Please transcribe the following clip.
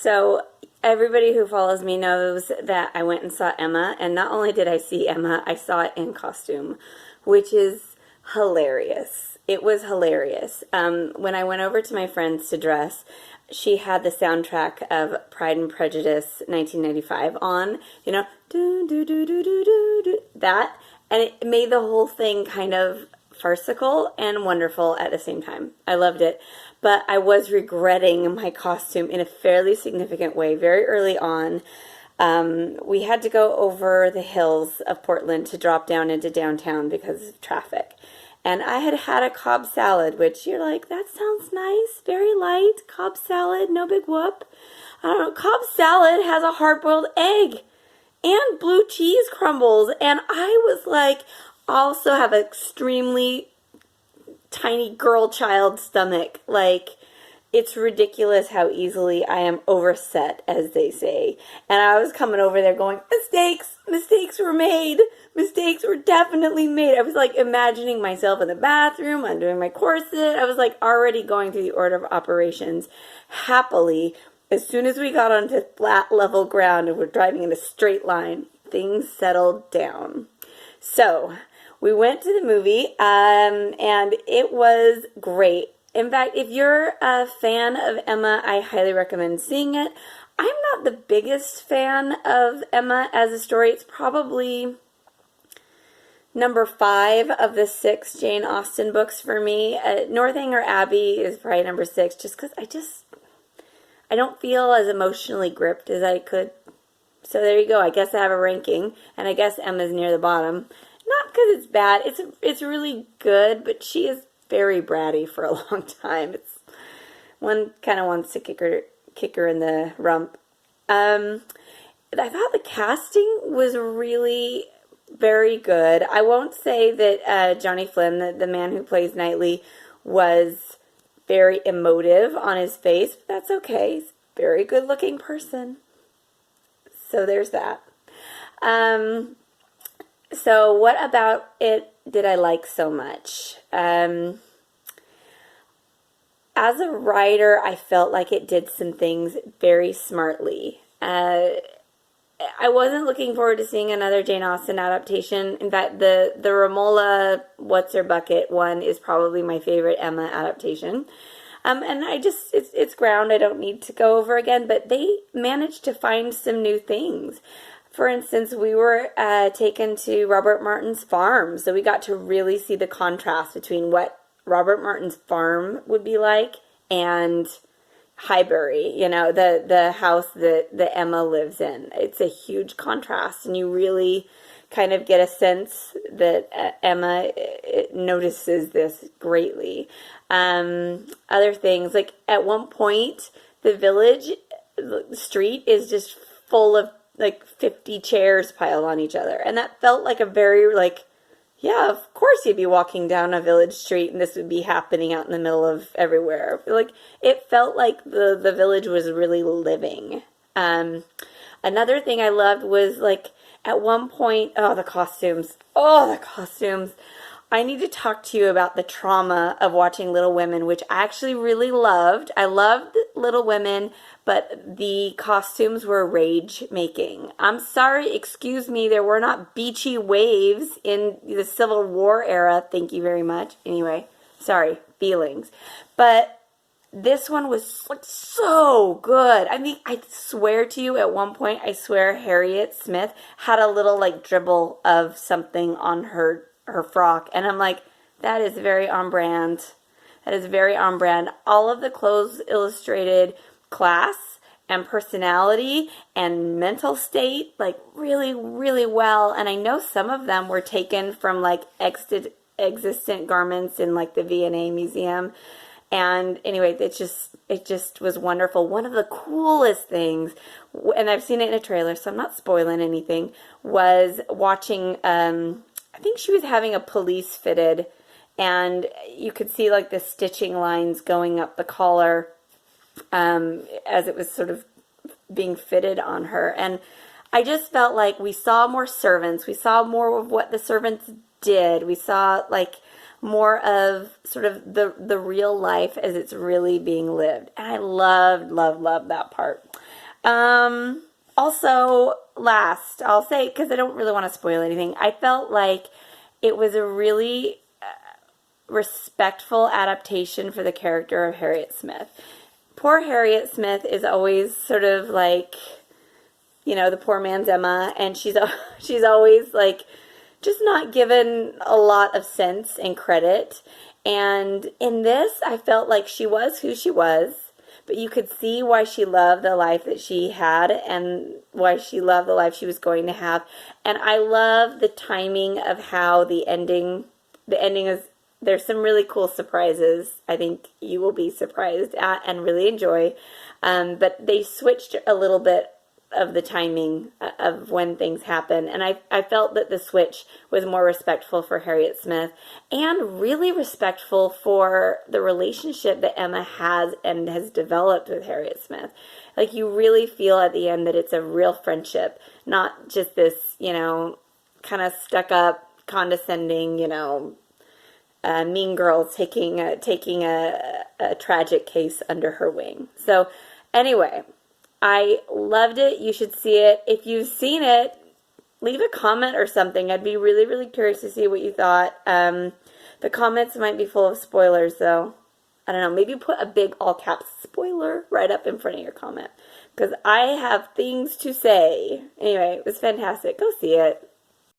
So everybody who follows me knows that I went and saw Emma, and not only did I see Emma, I saw it in costume, which is hilarious. It was hilarious. When I went over to my friend's to dress, she had the soundtrack of Pride and Prejudice 1995 on, do, do, do, do, do, do, that, and it made the whole thing kind of farcical and wonderful at the same time. I loved it. But I was regretting my costume in a fairly significant way very early on. We had to go over the hills of Portland to drop down into downtown because of traffic. And I had had a Cobb salad, which you're like, that sounds nice, very light, Cobb salad, no big whoop. I don't know, Cobb salad has a hard-boiled egg and blue cheese crumbles. And I was like, also have an extremely tiny girl child stomach. Like, it's ridiculous how easily I am overset, as they say. And I was coming over there going, mistakes were made. Mistakes were definitely made. I was like imagining myself in the bathroom, undoing my corset. I was like already going through the order of operations. Happily, as soon as we got onto flat level ground and we're driving in a straight line, things settled down. So we went to the movie, and it was great. In fact, if you're a fan of Emma, I highly recommend seeing it. I'm not the biggest fan of Emma as a story. It's probably number 5 of the 6 Jane Austen books for me. Northanger Abbey is probably number 6, just because I don't feel as emotionally gripped as I could. So there you go. I guess I have a ranking, and I guess Emma's near the bottom. Not because it's bad. It's really good, but she is very bratty for a long time. One kind of wants to kick her in the rump. I thought the casting was really very good. I won't say that Johnny Flynn, the man who plays Knightley, was very emotive on his face, but that's okay. He's a very good-looking person. So there's that. So what about it did I like so much? As a writer, I felt like it did some things very smartly. I wasn't looking forward to seeing another Jane Austen adaptation. In fact, the Romola What's-Her-Bucket one is probably my favorite Emma adaptation. And it's ground I don't need to go over again, but they managed to find some new things. For instance, we were taken to Robert Martin's farm, so we got to really see the contrast between what Robert Martin's farm would be like and Highbury, the house that Emma lives in. It's a huge contrast, and you really kind of get a sense that Emma notices this greatly. Other things, like at one point, the village street is just full of like 50 chairs piled on each other. And that felt like a very, yeah, of course you'd be walking down a village street and this would be happening out in the middle of everywhere. It felt like the village was really living. Another thing I loved was, at one point, the costumes. I need to talk to you about the trauma of watching Little Women, which I actually really loved. I loved Little Women, but the costumes were rage-making. I'm sorry, excuse me, there were not beachy waves in the Civil War era. Thank you very much. Anyway, sorry, feelings. But this one was so good. I mean, I swear to you, at one point, I swear Harriet Smith had a little dribble of something on her frock, and I'm like, that is very on brand. That is very on brand. All of the clothes illustrated class and personality and mental state, really, really well. And I know some of them were taken from existent garments in the V&A Museum. And anyway, it just was wonderful. One of the coolest things, and I've seen it in a trailer, so I'm not spoiling anything, was watching, I think she was having a pelisse fitted, and you could see the stitching lines going up the collar as it was sort of being fitted on her. And I just felt like we saw more servants. We saw more of what the servants did. We saw more of sort of the real life as it's really being lived. And I loved that part. Also, last, I'll say, because I don't really want to spoil anything, I felt like it was a really respectful adaptation for the character of Harriet Smith. Poor Harriet Smith is always sort of like, you know, the poor man's Emma, and she's always like just not given a lot of sense and credit. And in this, I felt like she was who she was, but you could see why she loved the life that she had and why she loved the life she was going to have. And I love the timing of how the ending is, there's some really cool surprises I think you will be surprised at and really enjoy. But they switched a little bit of the timing of when things happen. And I felt that the switch was more respectful for Harriet Smith and really respectful for the relationship that Emma has and has developed with Harriet Smith. Like, you really feel at the end that it's a real friendship, not just this, you know, kind of stuck up, condescending, you know, mean girl taking a tragic case under her wing. So anyway, I loved it. You should see it. If you've seen it, leave a comment or something. I'd be really, really curious to see what you thought. The comments might be full of spoilers, though. I don't know. Maybe put a big all caps spoiler right up in front of your comment, because I have things to say. Anyway, it was fantastic. Go see it.